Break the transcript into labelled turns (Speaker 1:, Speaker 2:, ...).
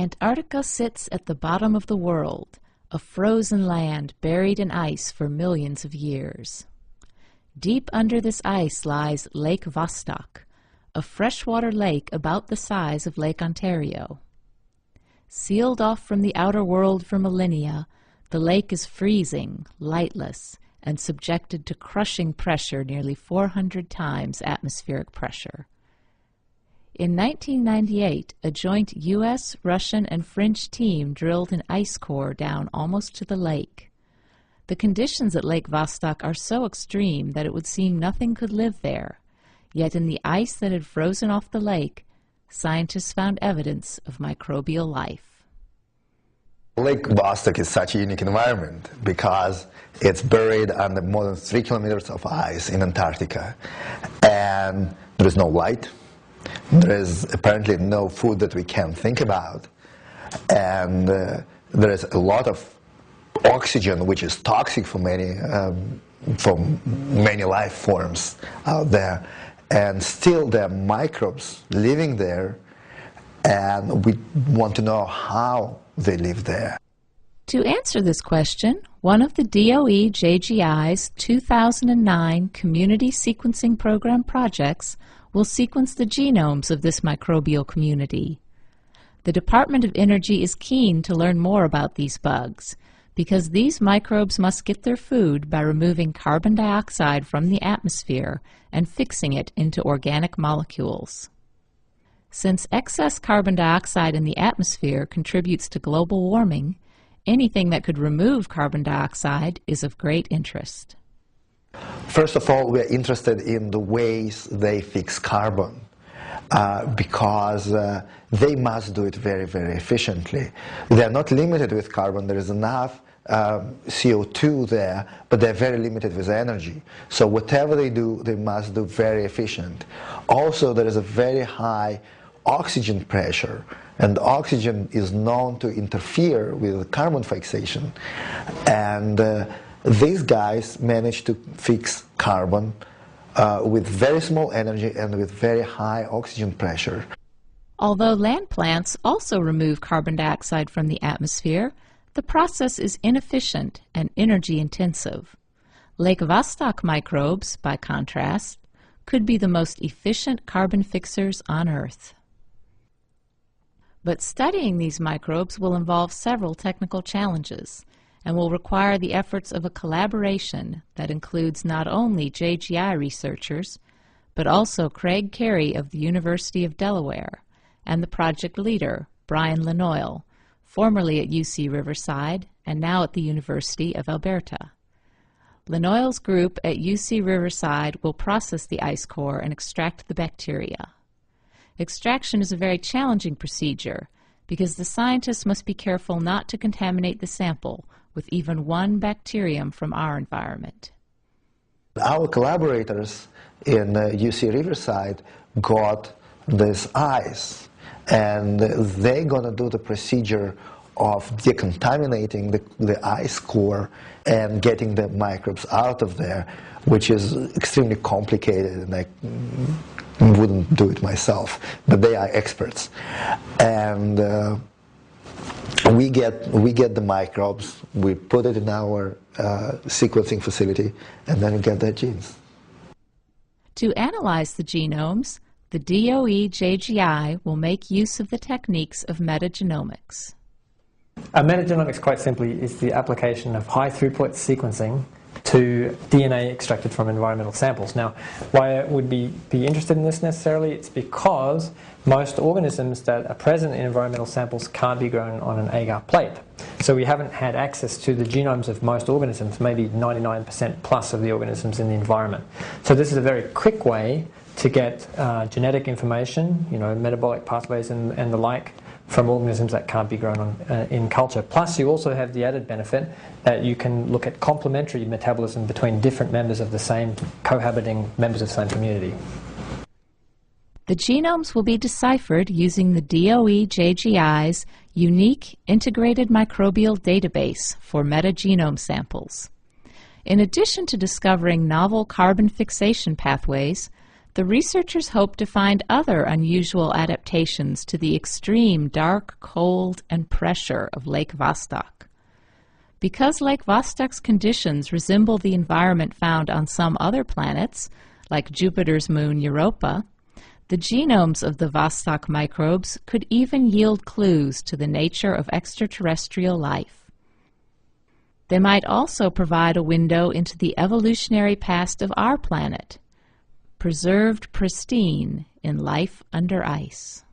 Speaker 1: Antarctica sits at the bottom of the world, a frozen land buried in ice for millions of years. Deep under this ice lies Lake Vostok, a freshwater lake about the size of Lake Ontario. Sealed off from the outer world for millennia, the lake is freezing, lightless, and subjected to crushing pressure nearly 400 times atmospheric pressure. In 1998, a joint U.S., Russian, and French team drilled an ice core down almost to the lake. The conditions at Lake Vostok are so extreme that it would seem nothing could live there. Yet in the ice that had frozen off the lake, scientists found evidence of microbial life.
Speaker 2: Lake Vostok is such a unique environment because it's buried under more than 3 kilometers of ice in Antarctica. And there is no light. There is apparently no food that we can think about. And there is a lot of oxygen, which is toxic for many life forms out there. And still there are microbes living there, and we want to know how they live there.
Speaker 1: To answer this question, one of the DOE JGI's 2009 Community Sequencing Program projects will sequence the genomes of this microbial community. The Department of Energy is keen to learn more about these bugs, because these microbes must get their food by removing carbon dioxide from the atmosphere and fixing it into organic molecules. Since excess carbon dioxide in the atmosphere contributes to global warming, anything that could remove carbon dioxide is of great interest.
Speaker 2: First of all, we're interested in the ways they fix carbon, because they must do it very, very efficiently. They're not limited with carbon. There is enough CO2 there, but they're very limited with energy. So whatever they do, they must do very efficient. Also, there is a very high oxygen pressure, and oxygen is known to interfere with carbon fixation. And these guys manage to fix carbon with very small energy and with very high oxygen pressure.
Speaker 1: Although land plants also remove carbon dioxide from the atmosphere, the process is inefficient and energy intensive. Lake Vostok microbes, by contrast, could be the most efficient carbon fixers on Earth. But studying these microbes will involve several technical challenges and will require the efforts of a collaboration that includes not only JGI researchers, but also Craig Carey of the University of Delaware and the project leader, Brian Lanoyle, formerly at UC Riverside and now at the University of Alberta. Lanoyle's group at UC Riverside will process the ice core and extract the bacteria. Extraction is a very challenging procedure because the scientists must be careful not to contaminate the sample with even one bacterium from our environment.
Speaker 2: Our collaborators in UC Riverside got this ice, and they're going to do the procedure of decontaminating the ice core and getting the microbes out of there, which is extremely complicated, and I wouldn't do it myself, but they are experts. And we get the microbes, we put it in our sequencing facility, and then we get their genes.
Speaker 1: To analyze the genomes, the DOE JGI will make use of the techniques of metagenomics.
Speaker 3: Metagenomics, quite simply, is the application of high-throughput sequencing to DNA extracted from environmental samples. Now, why would we be interested in this necessarily? It's because most organisms that are present in environmental samples can't be grown on an agar plate. So we haven't had access to the genomes of most organisms, maybe 99% plus of the organisms in the environment. So this is a very quick way to get genetic information, metabolic pathways and the like, from organisms that can't be grown on, in culture. Plus, you also have the added benefit that you can look at complementary metabolism between different members of the same cohabiting members of the same community.
Speaker 1: The genomes will be deciphered using the DOE JGI's unique integrated microbial database for metagenome samples. In addition to discovering novel carbon fixation pathways, The researchers hope to find other unusual adaptations to the extreme dark, cold, and pressure of Lake Vostok. Because Lake Vostok's conditions resemble the environment found on some other planets, like Jupiter's moon Europa, the genomes of the Vostok microbes could even yield clues to the nature of extraterrestrial life. They might also provide a window into the evolutionary past of our planet, preserved pristine in life under ice.